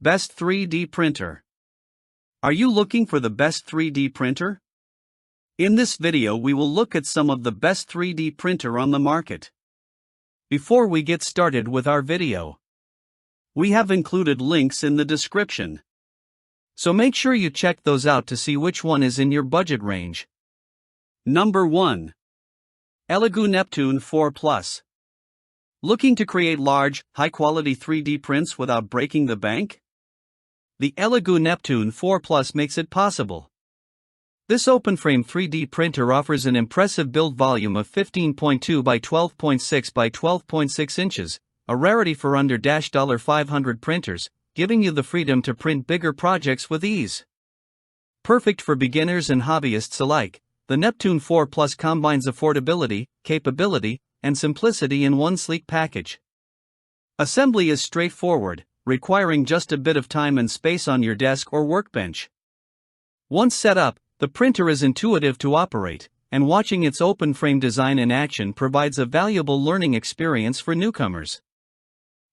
Best 3D Printer. Are you looking for the best 3D printer? In this video we will look at some of the best 3D printer on the market. Before we get started with our video, we have included links in the description. So make sure you check those out to see which one is in your budget range. Number 1. Elegoo Neptune 4 Plus. Looking to create large, high-quality 3D prints without breaking the bank? The Elegoo Neptune 4 Plus makes it possible. This open-frame 3D printer offers an impressive build volume of 15.2 by 12.6 by 12.6 inches, a rarity for under $500 printers, giving you the freedom to print bigger projects with ease. Perfect for beginners and hobbyists alike, the Neptune 4 Plus combines affordability, capability, and simplicity in one sleek package. Assembly is straightforward, requiring just a bit of time and space on your desk or workbench. Once set up, the printer is intuitive to operate, and watching its open-frame design in action provides a valuable learning experience for newcomers.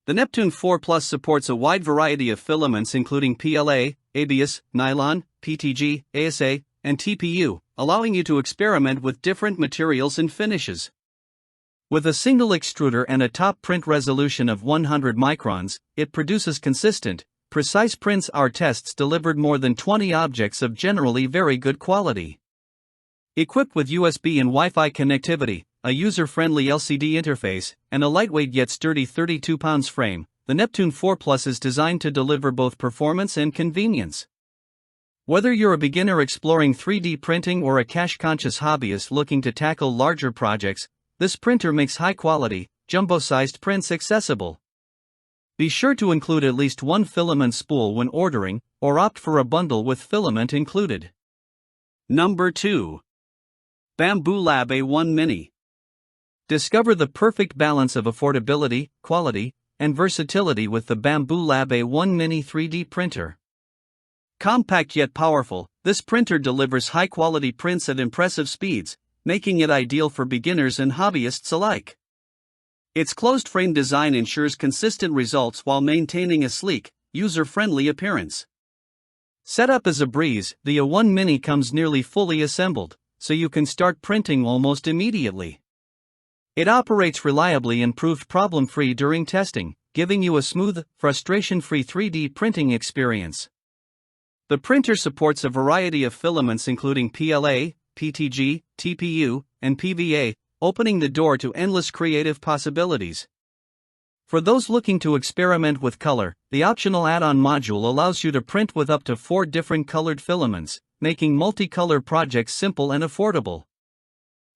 The Neptune 4 Plus supports a wide variety of filaments including PLA, ABS, nylon, PTG, ASA, and TPU, allowing you to experiment with different materials and finishes. With a single extruder and a top print resolution of 100 microns, it produces consistent, precise prints. Our tests delivered more than 20 objects of generally very good quality. Equipped with USB and Wi-Fi connectivity, a user-friendly LCD interface, and a lightweight yet sturdy 32 pounds frame, the Neptune 4 Plus is designed to deliver both performance and convenience. Whether you're a beginner exploring 3D printing or a cash-conscious hobbyist looking to tackle larger projects, this printer makes high-quality, jumbo-sized prints accessible. Be sure to include at least one filament spool when ordering, or opt for a bundle with filament included. Number 2. Bambu Lab A1 Mini. Discover the perfect balance of affordability, quality, and versatility with the Bambu Lab A1 Mini 3D printer. Compact yet powerful, this printer delivers high-quality prints at impressive speeds, making it ideal for beginners and hobbyists alike. Its closed-frame design ensures consistent results while maintaining a sleek, user-friendly appearance. Setup is a breeze. The A1 Mini comes nearly fully assembled, so you can start printing almost immediately. It operates reliably and proved problem-free during testing, giving you a smooth, frustration-free 3D printing experience. The printer supports a variety of filaments including PLA, PTG, TPU, and PVA, opening the door to endless creative possibilities. For those looking to experiment with color, the optional add-on module allows you to print with up to 4 different colored filaments, making multicolor projects simple and affordable.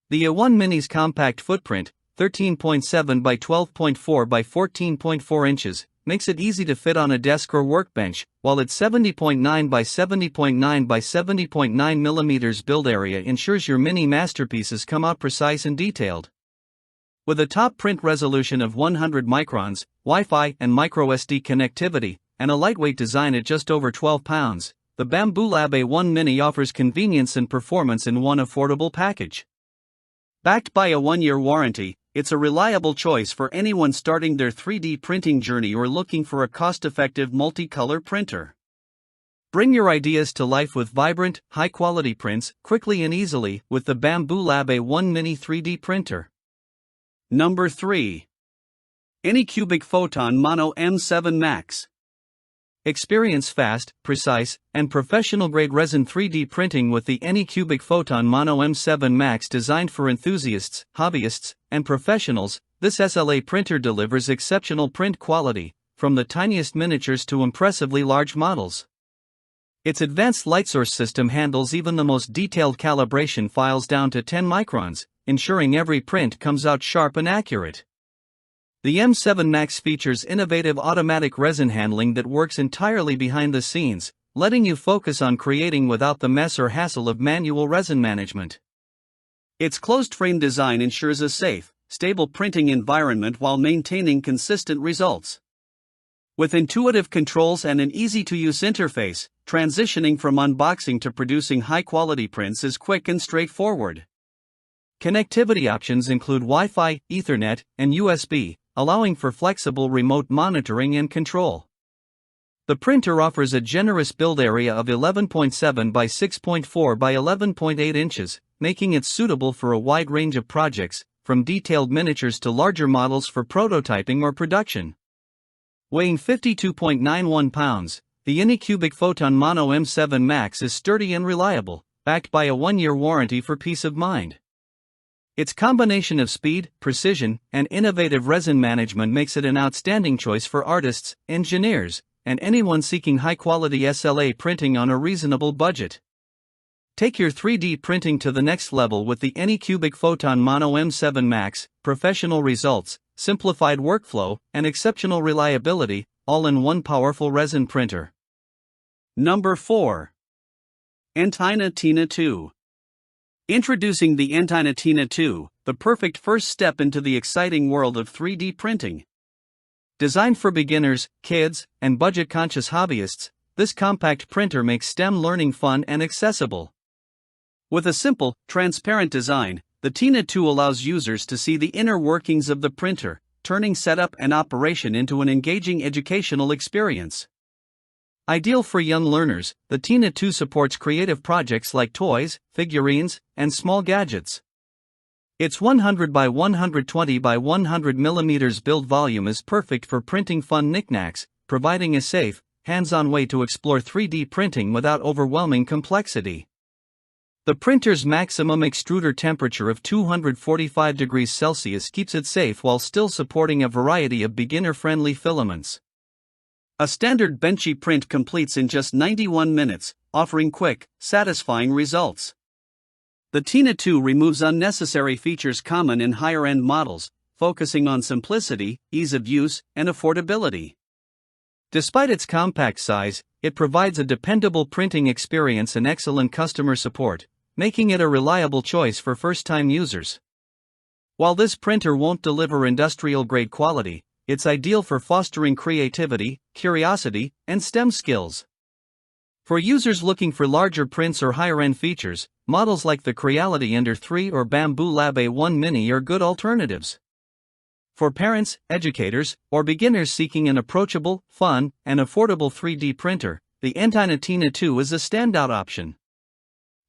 The A1 Mini's compact footprint, 13.7 by 12.4 by 14.4 inches, makes it easy to fit on a desk or workbench, while its 70.9 by 70.9 by 70.9 mm build area ensures your mini masterpieces come out precise and detailed. With a top print resolution of 100 microns, Wi-Fi and microSD connectivity, and a lightweight design at just over 12 pounds, the Bambu Lab A1 Mini offers convenience and performance in one affordable package. Backed by a 1-year warranty, it's a reliable choice for anyone starting their 3D printing journey or looking for a cost-effective multicolor printer. Bring your ideas to life with vibrant, high-quality prints, quickly and easily, with the Bambu Lab A1 Mini 3D printer. Number 3. Anycubic Photon Mono M7 Max. Experience fast, precise, and professional-grade resin 3D printing with the Anycubic Photon Mono M7 Max. Designed for enthusiasts, hobbyists, and professionals, this SLA printer delivers exceptional print quality, from the tiniest miniatures to impressively large models. Its advanced light source system handles even the most detailed calibration files down to 10 microns, ensuring every print comes out sharp and accurate. The M7 Max features innovative automatic resin handling that works entirely behind the scenes, letting you focus on creating without the mess or hassle of manual resin management. Its closed-frame design ensures a safe, stable printing environment while maintaining consistent results. With intuitive controls and an easy-to-use interface, transitioning from unboxing to producing high-quality prints is quick and straightforward. Connectivity options include Wi-Fi, Ethernet, and USB, allowing for flexible remote monitoring and control. The printer offers a generous build area of 11.7 by 6.4 by 11.8 inches, making it suitable for a wide range of projects, from detailed miniatures to larger models for prototyping or production. Weighing 52.91 pounds, the Anycubic Photon Mono M7 Max is sturdy and reliable, backed by a 1-year warranty for peace of mind. Its combination of speed, precision, and innovative resin management makes it an outstanding choice for artists, engineers, and anyone seeking high-quality SLA printing on a reasonable budget. Take your 3D printing to the next level with the Anycubic Photon Mono M7 Max. Professional results, simplified workflow, and exceptional reliability, all in one powerful resin printer. Number 4. Entina Tina2. Introducing the Entina Tina2, the perfect first step into the exciting world of 3D printing. Designed for beginners, kids, and budget-conscious hobbyists, this compact printer makes STEM learning fun and accessible. With a simple, transparent design, the Tina2 allows users to see the inner workings of the printer, turning setup and operation into an engaging educational experience. Ideal for young learners, the Tina2 supports creative projects like toys, figurines, and small gadgets. Its 100 by 120 by 100 mm build volume is perfect for printing fun knickknacks, providing a safe, hands-on way to explore 3D printing without overwhelming complexity. The printer's maximum extruder temperature of 245 degrees Celsius keeps it safe while still supporting a variety of beginner-friendly filaments. A standard benchy print completes in just 91 minutes, offering quick, satisfying results. The Tina2 removes unnecessary features common in higher-end models, focusing on simplicity, ease of use, and affordability. Despite its compact size, it provides a dependable printing experience and excellent customer support, making it a reliable choice for first-time users. While this printer won't deliver industrial-grade quality, it's ideal for fostering creativity, curiosity, and STEM skills. For users looking for larger prints or higher-end features, models like the Creality Ender 3 or Bambu Lab A1 Mini are good alternatives. For parents, educators, or beginners seeking an approachable, fun, and affordable 3D printer, the Entina Tina2 is a standout option.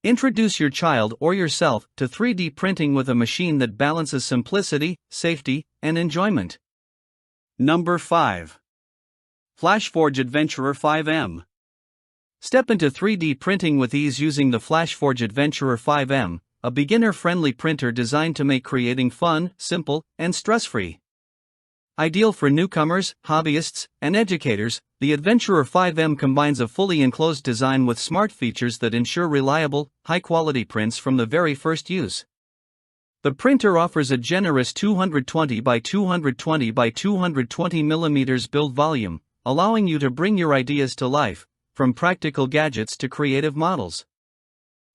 Introduce your child or yourself to 3D printing with a machine that balances simplicity, safety, and enjoyment. Number 5. Flashforge Adventurer 5M. Step into 3D printing with ease using the Flashforge Adventurer 5M, a beginner-friendly printer designed to make creating fun, simple, and stress-free. Ideal for newcomers, hobbyists, and educators, the Adventurer 5M combines a fully enclosed design with smart features that ensure reliable, high-quality prints from the very first use. The printer offers a generous 220 by 220 by 220 mm build volume, allowing you to bring your ideas to life, from practical gadgets to creative models.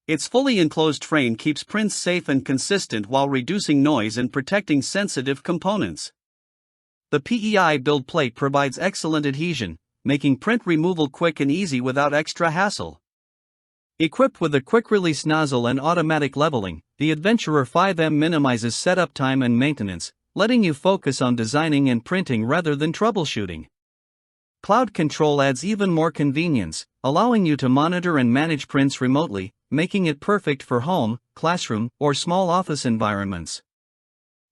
Its fully enclosed frame keeps prints safe and consistent while reducing noise and protecting sensitive components. The PEI build plate provides excellent adhesion, making print removal quick and easy without extra hassle. Equipped with a quick-release nozzle and automatic leveling, the Adventurer 5M minimizes setup time and maintenance, letting you focus on designing and printing rather than troubleshooting. Cloud control adds even more convenience, allowing you to monitor and manage prints remotely, making it perfect for home, classroom, or small office environments.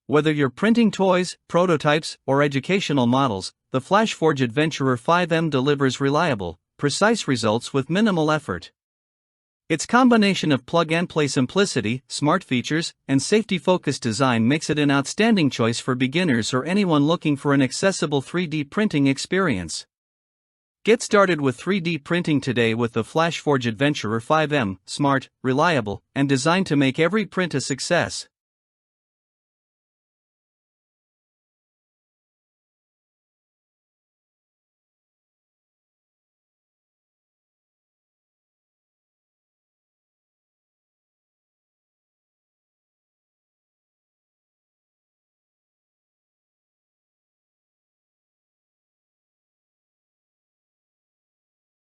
Whether you're printing toys, prototypes, or educational models, the Flashforge Adventurer 5M delivers reliable, precise results with minimal effort. Its combination of plug-and-play simplicity, smart features, and safety-focused design makes it an outstanding choice for beginners or anyone looking for an accessible 3D printing experience. Get started with 3D printing today with the Flashforge Adventurer 5M, smart, reliable, and designed to make every print a success.